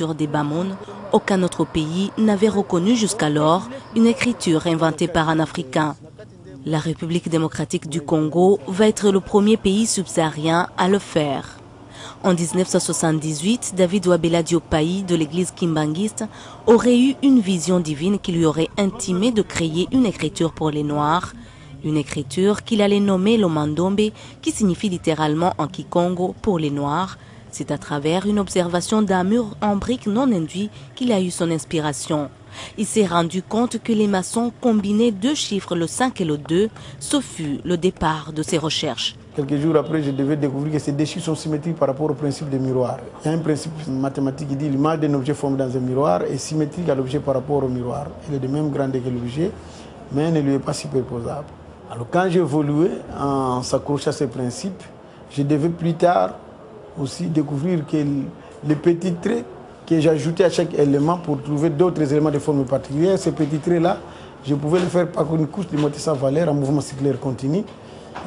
des Bamounes, aucun autre pays n'avait reconnu jusqu'alors une écriture inventée par un Africain. La République démocratique du Congo va être le premier pays subsaharien à le faire. En 1978, David Wabella Diopayi de l'église kimbangiste aurait eu une vision divine qui lui aurait intimé de créer une écriture pour les Noirs, une écriture qu'il allait nommer le Mandombe, qui signifie littéralement en Kikongo pour les Noirs. C'est à travers une observation d'un mur en briques non induit qu'il a eu son inspiration. Il s'est rendu compte que les maçons combinaient deux chiffres, le 5 et le 2. Ce fut le départ de ses recherches. Quelques jours après, je devais découvrir que ces deux chiffres sont symétriques par rapport au principe du miroir. Il y a un principe mathématique qui dit que l'image d'un objet formé dans un miroir est symétrique à l'objet par rapport au miroir. Elle est de même grandeur que l'objet, mais elle ne lui est pas superposable. Alors quand j'ai évolué en s'accrochant à ces principes, je devais plus tard aussi découvrir que les petits traits que j'ajoutais à chaque élément pour trouver d'autres éléments de forme particulière, ces petits traits-là, je pouvais les faire parcourir une course de moitié valeur en mouvement cyclaire continu.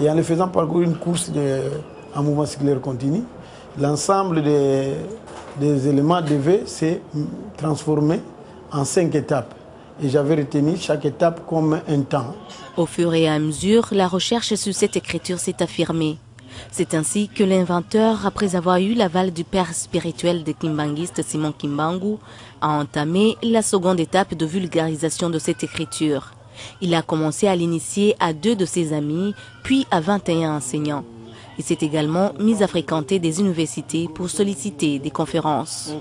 Et en les faisant parcourir une course en mouvement cyclaire continu, l'ensemble des éléments devait se transformer en 5 étapes. Et j'avais retenu chaque étape comme un temps. Au fur et à mesure, la recherche sur cette écriture s'est affirmée. C'est ainsi que l'inventeur, après avoir eu l'aval du père spirituel des kimbanguistes Simon Kimbangu, a entamé la seconde étape de vulgarisation de cette écriture. Il a commencé à l'initier à 2 de ses amis, puis à 21 enseignants. Il s'est également mis à fréquenter des universités pour solliciter des conférences.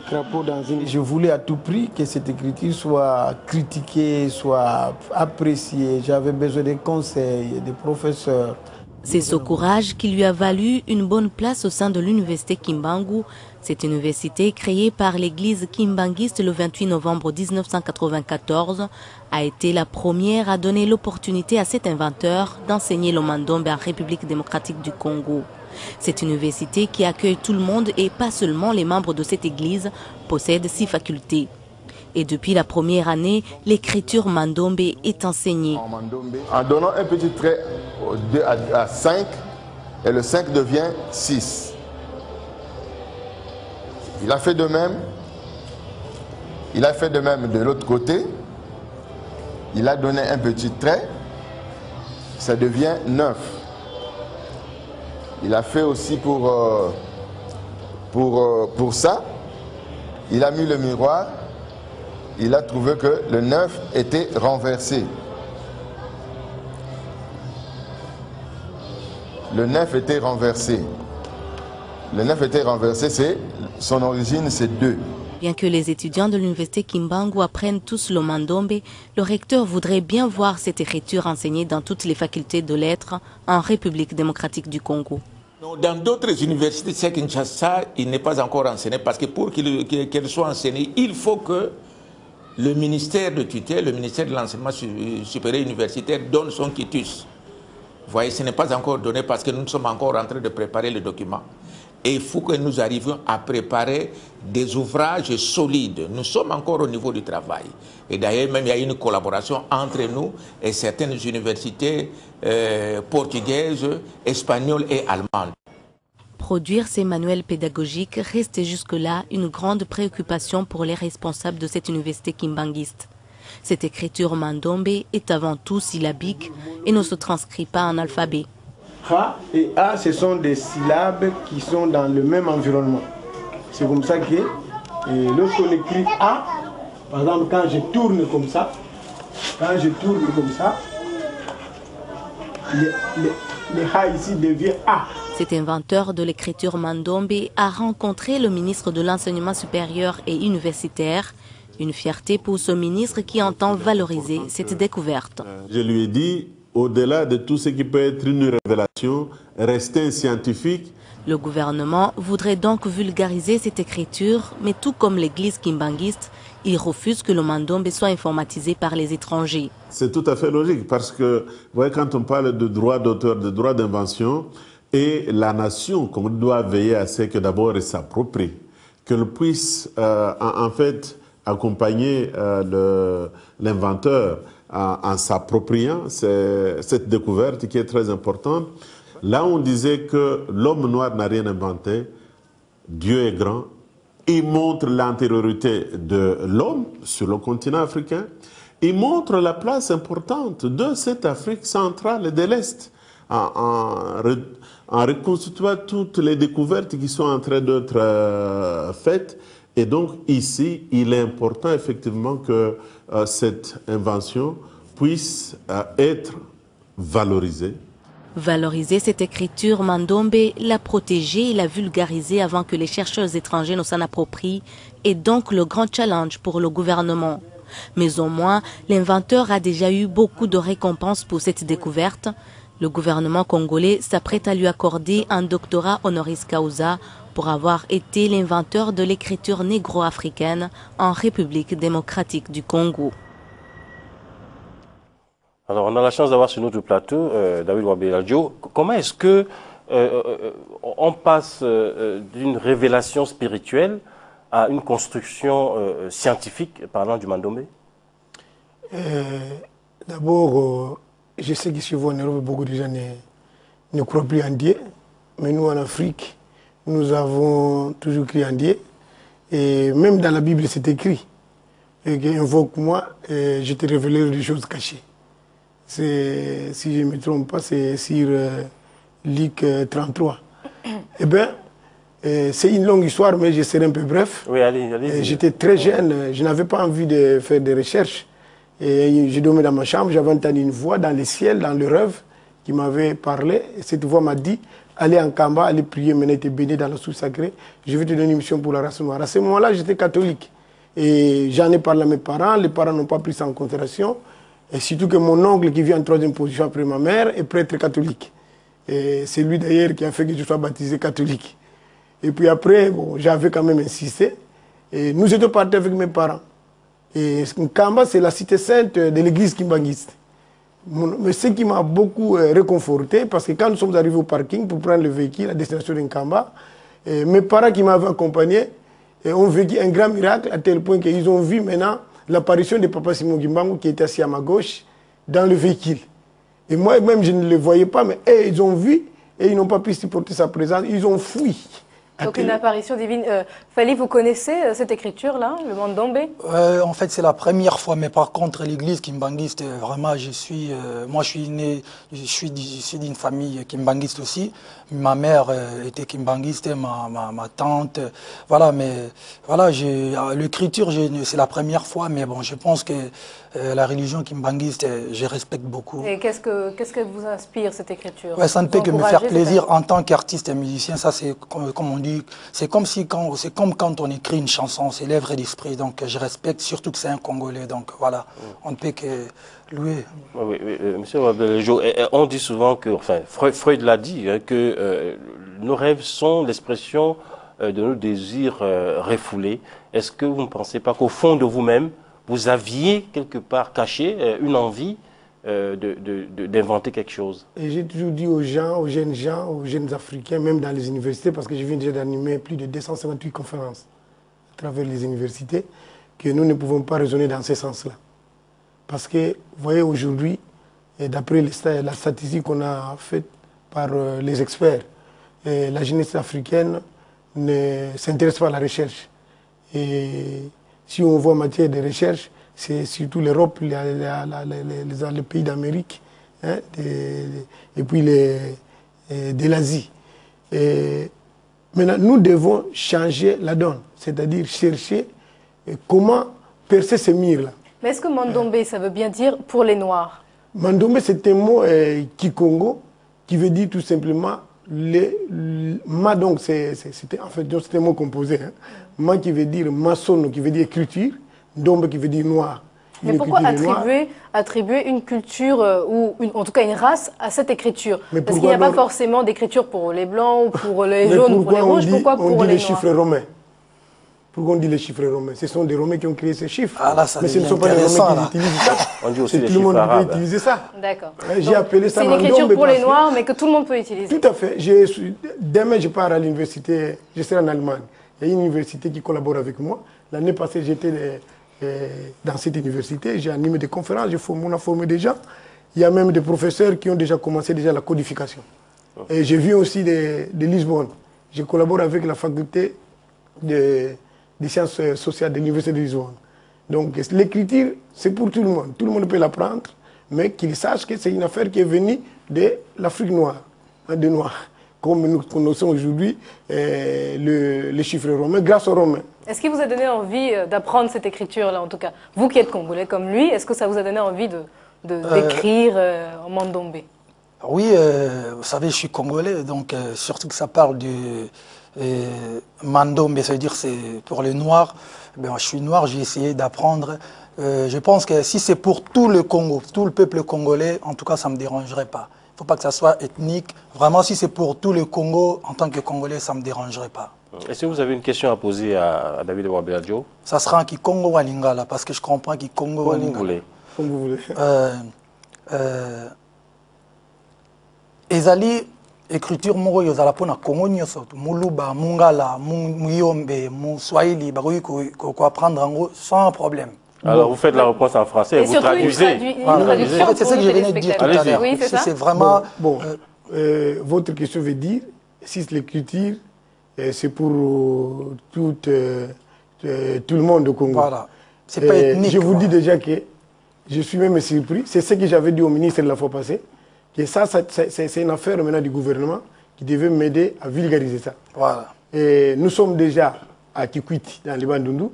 Je voulais à tout prix que cette écriture soit critiquée, soit appréciée. J'avais besoin des conseils, des professeurs. C'est ce courage qui lui a valu une bonne place au sein de l'université Kimbangu. Cette université, créée par l'église kimbanguiste le 28 novembre 1994, a été la première à donner l'opportunité à cet inventeur d'enseigner le Mandombe en République démocratique du Congo. Cette université, qui accueille tout le monde et pas seulement les membres de cette église, possède 6 facultés. Et depuis la première année, l'écriture Mandombe est enseignée. En donnant un petit trait à 5, et le 5 devient 6. Il a fait de même. Il a fait de même de l'autre côté. Il a donné un petit trait. Ça devient 9. Il a fait aussi pour ça. Il a mis le miroir. Il a trouvé que le 9 était renversé. Le 9 était renversé. Le 9 était renversé, son origine c'est 2. Bien que les étudiants de l'université Kimbangu apprennent tous le Mandombe, le recteur voudrait bien voir cette écriture enseignée dans toutes les facultés de lettres en République démocratique du Congo. Dans d'autres universités, c'est Kinshasa, il n'est pas encore enseigné parce que pour qu'elle soit enseignée, il faut que le ministère de tutelle, le ministère de l'enseignement supérieur universitaire donne son quitus. Vous voyez, ce n'est pas encore donné parce que nous sommes encore en train de préparer le document. Et il faut que nous arrivions à préparer des ouvrages solides. Nous sommes encore au niveau du travail. Et d'ailleurs, même il y a une collaboration entre nous et certaines universités portugaises, espagnoles et allemandes. Produire ces manuels pédagogiques reste jusque-là une grande préoccupation pour les responsables de cette université kimbanguiste. Cette écriture Mandombe est avant tout syllabique et ne se transcrit pas en alphabet. Ra et A, ce sont des syllabes qui sont dans le même environnement. C'est comme ça que lorsqu'on écrit A, par exemple, quand je tourne comme ça, le A ici devient A. Cet inventeur de l'écriture Mandombe a rencontré le ministre de l'Enseignement supérieur et universitaire. Une fierté pour ce ministre qui entend valoriser cette découverte. Je lui ai dit, au-delà de tout ce qui peut être une révélation, rester un scientifique. Le gouvernement voudrait donc vulgariser cette écriture, mais tout comme l'église kimbanguiste, il refuse que le Mandombe soit informatisé par les étrangers. C'est tout à fait logique parce que, vous voyez, quand on parle de droit d'auteur, de droit d'invention, et la nation, comme elle doit veiller à ce que d'abord elle s'approprie, qu'elle puisse en fait accompagner l'inventeur en s'appropriant cette découverte qui est très importante. Là, on disait que l'homme noir n'a rien inventé, Dieu est grand, il montre l'antériorité de l'homme sur le continent africain, il montre la place importante de cette Afrique centrale et de l'Est en reconstituant toutes les découvertes qui sont en train d'être faites. Et donc ici, il est important effectivement que cette invention puisse être valorisée. Valoriser cette écriture, Mandombe l'a protégée et l'a vulgarisée avant que les chercheurs étrangers ne s'en approprient, est donc le grand challenge pour le gouvernement. Mais au moins, l'inventeur a déjà eu beaucoup de récompenses pour cette découverte. Le gouvernement congolais s'apprête à lui accorder un doctorat honoris causa pour avoir été l'inventeur de l'écriture négro-africaine en République démocratique du Congo. Alors, on a la chance d'avoir sur notre plateau David Wabeladjo. Comment est-ce que on passe d'une révélation spirituelle à une construction scientifique parlant du Mandombe? D'abord, je sais qu'ici en Europe, beaucoup de gens ne croient plus en Dieu. Mais nous, en Afrique, nous avons toujours cru en Dieu. Et même dans la Bible, c'est écrit. Invoque-moi et je te révélerai des choses cachées. Si je ne me trompe pas, c'est sur Luc 33. Eh bien, c'est une longue histoire, mais je serai un peu bref. Oui, allez. J'étais très jeune, je n'avais pas envie de faire des recherches. Et je dormais dans ma chambre, j'avais entendu une voix dans le ciel, dans le rêve, qui m'avait parlé. Et cette voix m'a dit, allez en Kamba, allez prier, maintenant t'es béni dans la source sacrée. Je vais te donner une mission pour la race noire. À ce moment-là, j'étais catholique. Et j'en ai parlé à mes parents, les parents n'ont pas pris ça en considération. Et surtout que mon oncle, qui vient en troisième position après ma mère, est prêtre catholique. Et c'est lui d'ailleurs qui a fait que je sois baptisé catholique. Et puis après, bon, j'avais quand même insisté. Et nous étions partis avec mes parents. Et Nkamba, c'est la cité sainte de l'église kimbanguiste. Mais ce qui m'a beaucoup réconforté, parce que quand nous sommes arrivés au parking pour prendre le véhicule à destination de Nkamba, mes parents qui m'avaient accompagné ont vécu un grand miracle à tel point qu'ils ont vu maintenant l'apparition de Papa Simon Kimbangu qui était assis à ma gauche dans le véhicule. Et moi-même, je ne le voyais pas, mais eux, ils ont vu et ils n'ont pas pu supporter sa présence. Ils ont fui. Donc une apparition divine. Fally, vous connaissez cette écriture-là, le Mandombe? En fait, c'est la première fois, mais par contre, l'église kimbanguiste, vraiment, moi, je suis d'une famille kimbanguiste aussi. Ma mère était kimbanguiste, ma tante, voilà, mais voilà, l'écriture, c'est la première fois, mais bon, je pense que la religion kimbanguiste, je respecte beaucoup. Et qu'est-ce que vous inspire, cette écriture? Ouais, ça ne peut que me faire plaisir en tant qu'artiste et musicien, ça c'est comme on dit, c'est comme quand on écrit une chanson, c'est l'œuvre et l'esprit, donc je respecte, surtout que c'est un Congolais, donc voilà, on ne peut que louer. Oui, monsieur Wabeladjo, on dit souvent que, enfin, Freud l'a dit, hein, que nos rêves sont l'expression de nos désirs refoulés. Est-ce que vous ne pensez pas qu'au fond de vous-même, vous aviez quelque part caché une envie d'inventer quelque chose? Et j'ai toujours dit aux gens, aux jeunes Africains, même dans les universités, parce que je viens déjà d'animer plus de 258 conférences à travers les universités, que nous ne pouvons pas raisonner dans ce sens-là. Parce que, vous voyez, aujourd'hui, d'après la statistique qu'on a faite par les experts, la jeunesse africaine ne s'intéresse pas à la recherche. Et si on voit en matière de recherche, c'est surtout l'Europe, les pays d'Amérique, hein, et puis de l'Asie. Maintenant, nous devons changer la donne, c'est-à-dire chercher comment percer ces murs-là. Mais est-ce que Mandombe, ça veut bien dire pour les Noirs? Mandombe, c'est un mot kikongo qui veut dire tout simplement ma, donc c'était en fait un mot composé. Hein. Ma qui veut dire maçon, qui veut dire écriture, Ndombe qui veut dire noir. Mais pourquoi attribuer une culture ou en tout cas une race à cette écriture? Parce qu'il n'y a pas forcément d'écriture pour les blancs, ou pour les jaunes, ou pour les rouges. Pourquoi pour les noirs? Les chiffres romains. Pourquoi on dit les chiffres romains? Ce sont des Romains qui ont créé ces chiffres. Ah là, ça mais ce ne sont pas les Romains qui utilisent ça. On dit aussi tout le monde peut utiliser ça. D'accord. J'ai appelé ça. C'est une écriture pour les Noirs, mais que tout le monde peut utiliser. Tout à fait. Demain, je pars à l'université, je serai en Allemagne. Il y a une université qui collabore avec moi. L'année passée, j'étais dans cette université, j'ai animé des conférences, on a formé des gens. Il y a même des professeurs qui ont déjà commencé la codification. Et je viens aussi de Lisbonne. Je collabore avec la faculté de des sciences sociales de l'Université de Lisbonne. Donc l'écriture, c'est pour tout le monde peut l'apprendre, mais qu'il sache que c'est une affaire qui est venue de l'Afrique noire, des Noirs, comme nous connaissons aujourd'hui les chiffres romains, grâce aux Romains. Est-ce qu'il vous a donné envie d'apprendre cette écriture-là, en tout cas? Vous qui êtes congolais comme lui, est-ce que ça vous a donné envie d'écrire en Mandombe? Oui, vous savez, je suis congolais, donc surtout que ça parle du Mandombe, ça veut dire c'est pour les Noirs. Ben, je suis noir, j'ai essayé d'apprendre. Je pense que si c'est pour tout le Congo, tout le peuple congolais, en tout cas, ça ne me dérangerait pas. Il ne faut pas que ça soit ethnique. Vraiment, si c'est pour tout le Congo, en tant que Congolais, ça ne me dérangerait pas. Est-ce que vous avez une question à poser à David Wabeladjo? Ça sera un Kikongo ou Lingala, parce que je comprends Kikongo ou Lingala. Comme vous voulez. Ezali écriture moko yozala pona Congo nyoso muluba mungala muyombe muswahili bakoki ko apprendre en gros sans problème. Alors vous faites la réponse en français et vous traduisez. C'est ça que je venais de dire tout à l'heure. Oui, c'est ça. C'est vraiment votre question veut dire si l'écriture c'est pour tout le monde au Congo. Voilà. C'est pas ethnique. Je vous dis déjà que je suis même surpris. C'est ce que j'avais dit au ministre la fois passée. Et ça c'est une affaire maintenant du gouvernement qui devait m'aider à vulgariser ça. Voilà. Et nous sommes déjà à Kikwiti, dans les Bandundu,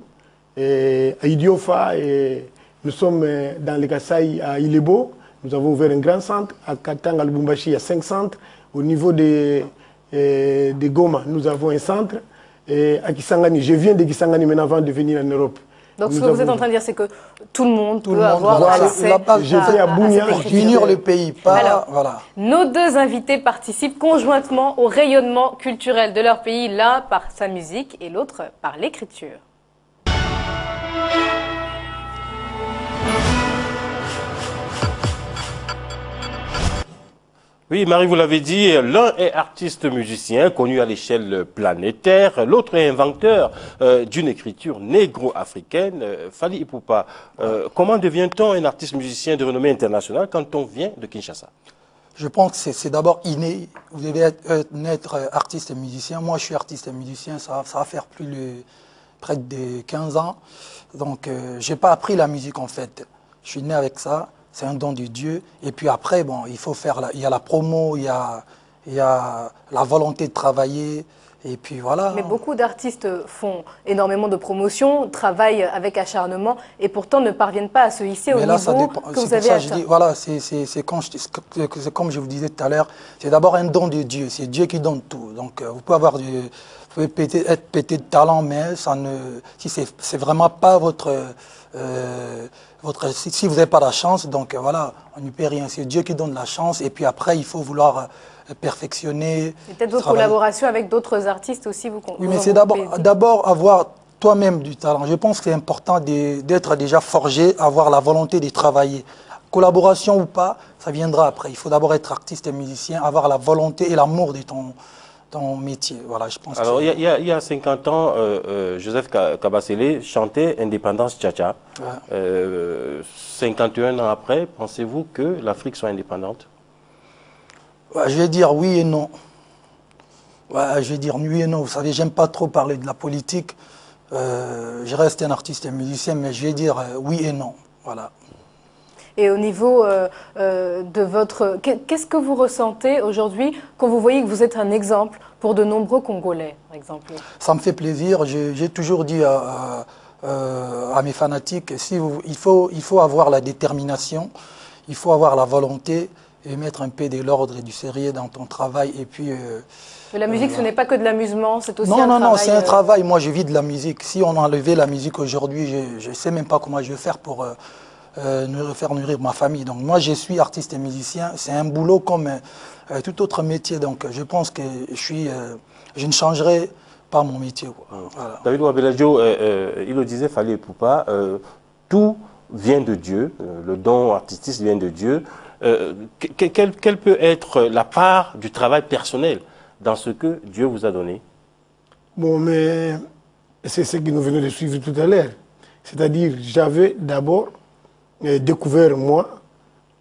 et à Idiofa, et nous sommes dans les Kasaï à Ilebo. Nous avons ouvert un grand centre. À Katanga, Lubumbashi, il y a 5 centres. Au niveau de Goma, nous avons un centre. Et à Kisangani, je viens de Kisangani maintenant avant de venir en Europe. Donc ce que vous êtes en train de dire, c'est que tout le monde peut avoir accès à unir le pays. Alors, nos deux invités participent conjointement au rayonnement culturel de leur pays, l'un par sa musique et l'autre par l'écriture. Oui, Marie, vous l'avez dit, l'un est artiste musicien connu à l'échelle planétaire, l'autre est inventeur d'une écriture négro-africaine. Fally Ipupa, comment devient-on un artiste musicien de renommée internationale quand on vient de Kinshasa? Je pense que c'est d'abord inné. Vous devez être artiste et musicien. Moi, je suis artiste et musicien, ça va faire près de 15 ans. Donc, je n'ai pas appris la musique en fait. Je suis né avec ça. C'est un don de Dieu. Et puis après, bon, il faut faire, il y a la promo, il y a la volonté de travailler. Et puis voilà. Mais beaucoup d'artistes font énormément de promotion, travaillent avec acharnement et pourtant ne parviennent pas à se hisser au niveau que vous avez atteint. Voilà, c'est comme je vous disais tout à l'heure, c'est d'abord un don de Dieu. C'est Dieu qui donne tout. Donc vous pouvez avoir être pété de talent, mais ça si c'est vraiment pas si vous n'avez pas la chance, donc voilà, on n'y peut rien. C'est Dieu qui donne la chance et puis après, il faut vouloir perfectionner. Et peut-être vos collaborations avec d'autres artistes aussi, oui, mais c'est d'abord avoir toi-même du talent. Je pense que c'est important d'être déjà forgé, avoir la volonté de travailler. Collaboration ou pas, ça viendra après. Il faut d'abord être artiste et musicien, avoir la volonté et l'amour de ton métier. Voilà, je pense. Alors, il y a 50 ans, Joseph Kabasele chantait Indépendance Tcha-Tcha. Ouais. 51 ans après, pensez-vous que l'Afrique soit indépendante? Ouais, je vais dire oui et non. Ouais, je vais dire oui et non. Vous savez, j'aime pas trop parler de la politique. Je reste un artiste et musicien, mais je vais dire oui et non. Voilà. Et au niveau de votre... Qu'est-ce que vous ressentez aujourd'hui quand vous voyez que vous êtes un exemple pour de nombreux Congolais, par exemple? Ça me fait plaisir. J'ai toujours dit à mes fanatiques, il faut avoir la détermination, il faut avoir la volonté et mettre un peu de l'ordre et du sérieux dans ton travail. Et puis, mais la musique, ce n'est pas que de l'amusement, c'est aussi un travail... Non, c'est un travail. Moi, je vis de la musique. Si on enlevait la musique aujourd'hui, je ne sais même pas comment je vais faire pour... faire nourrir ma famille. Donc moi, je suis artiste et musicien. C'est un boulot comme tout autre métier. Donc je pense que je ne changerai pas mon métier. Voilà. David Wabeladjo, il le disait, Fally Ipupa, tout vient de Dieu. Le don artistique vient de Dieu. Quelle peut être la part du travail personnel dans ce que Dieu vous a donné? Bon, mais c'est ce que nous venons de suivre tout à l'heure. C'est-à-dire, j'avais d'abord découvert, moi,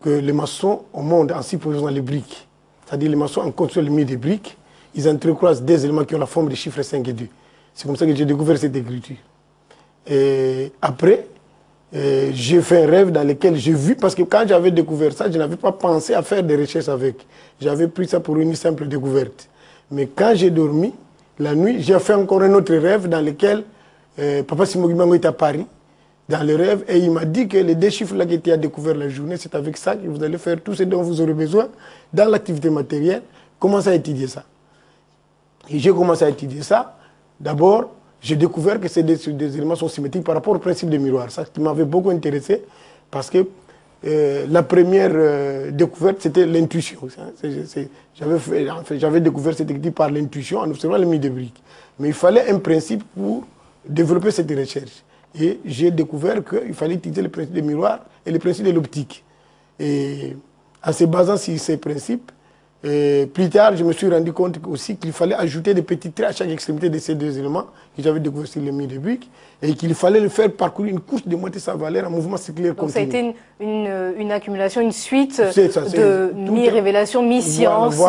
que les maçons au monde, en s'y posant les briques, c'est-à-dire les maçons en construisant le milieu des briques, ils entrecroisent des éléments qui ont la forme des chiffres 5 et 2. C'est comme ça que j'ai découvert cette écriture. Et après, j'ai fait un rêve dans lequel j'ai vu, parce que quand j'avais découvert ça, je n'avais pas pensé à faire des recherches avec. J'avais pris ça pour une simple découverte. Mais quand j'ai dormi, la nuit, j'ai fait encore un autre rêve dans lequel Papa Simogimango est à Paris, dans le rêve, et il m'a dit que les 2 chiffres-là qui étaient à découvert la journée, c'est avec ça que vous allez faire tout ce dont vous aurez besoin dans l'activité matérielle. Commencez à étudier ça. Et j'ai commencé à étudier ça. D'abord, j'ai découvert que ces des éléments sont symétriques par rapport au principe des miroirs. Ça qui m'avait beaucoup intéressé parce que la première découverte, c'était l'intuition. J'avais découvert cette technique par l'intuition en observant les mille de briques. Mais il fallait un principe pour développer cette recherche. Et j'ai découvert qu'il fallait utiliser le principe des miroirs et le principe de l'optique. Et en se basant sur ces principes, plus tard, je me suis rendu compte aussi qu'il fallait ajouter des petits traits à chaque extrémité de ces 2 éléments que j'avais découvert sur le mille de briques et qu'il fallait le faire parcourir une course de moitié sa valeur en mouvement circulaire continu. Donc ça a été une accumulation, une suite de mi-révélations, mi-sciences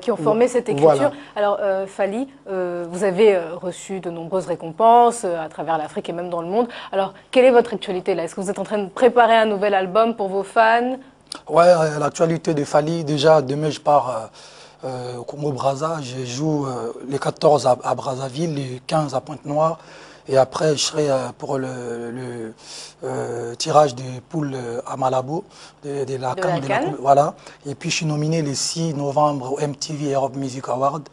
qui ont formé cette écriture. Voilà. Alors Fally, vous avez reçu de nombreuses récompenses à travers l'Afrique et même dans le monde. Alors quelle est votre actualité là? Est-ce que vous êtes en train de préparer un nouvel album pour vos fans? Ouais, l'actualité de Fally, déjà demain je pars au Congo-Brazza, je joue les 14 à Brazzaville, les 15 à Pointe-Noire, et après je serai pour le tirage des poules à Malabo, de la CAN. Voilà. Et puis je suis nominé le 6 novembre au MTV Europe Music Award.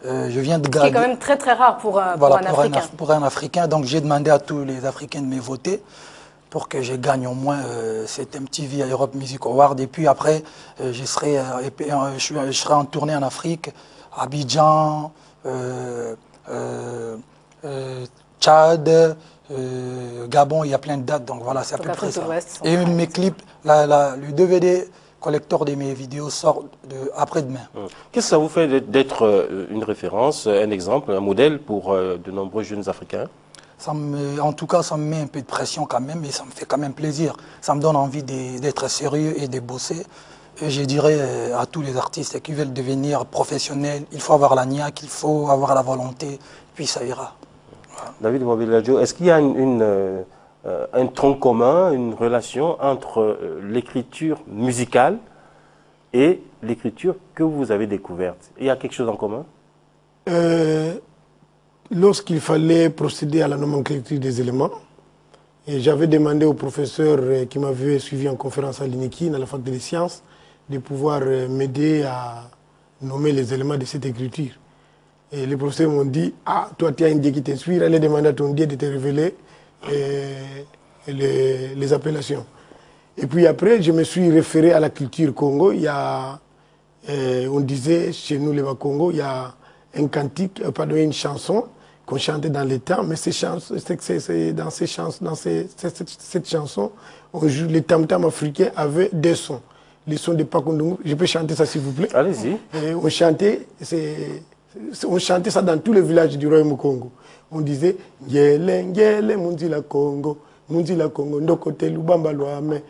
Je viens de gagner. Ce qui est quand même très très rare pour un Africain. Pour un Africain, donc j'ai demandé à tous les Africains de me voter pour que je gagne au moins cet MTV Europe Music Award. Et puis après, je serai en tournée en Afrique, Abidjan, Tchad, Gabon, il y a plein de dates, donc voilà, c'est à peu près ça. Et mes clips, le DVD collector de mes vidéos sort après-demain. Qu'est-ce que ça vous fait d'être une référence, un exemple, un modèle pour de nombreux jeunes Africains? En tout cas, ça me met un peu de pression quand même, mais ça me fait quand même plaisir. Ça me donne envie d'être sérieux et de bosser. Et je dirais à tous les artistes qui veulent devenir professionnels, il faut avoir la niaque, il faut avoir la volonté, puis ça ira. Voilà. David Mobiladjo, est-ce qu'il y a un tronc commun, une relation entre l'écriture musicale et l'écriture que vous avez découverte? Il y a quelque chose en commun? Lorsqu'il fallait procéder à la nomenclature des éléments, j'avais demandé au professeur qui m'avait suivi en conférence à l'INEKI, dans la faculté des sciences, de pouvoir m'aider à nommer les éléments de cette écriture. Et les professeurs m'ont dit, ah, toi tu as une idée qui t'inspire, allez demander à ton Dieu de te révéler les appellations. Et puis après, je me suis référé à la culture Congo. Il y a, on disait chez nous, les Congo, il y a un cantique, pardon, une chanson qu'on chantait dans les temps, mais dans cette chanson, on joue, les tam-tams africains avaient 2 sons. Les sons de Pakondongo. Je peux chanter ça s'il vous plaît? Allez-y. On chantait ça dans tous les villages du Royaume Congo. On disait Ngele, Ngele, Munzila Congo, Ndokote Lubamba Loame,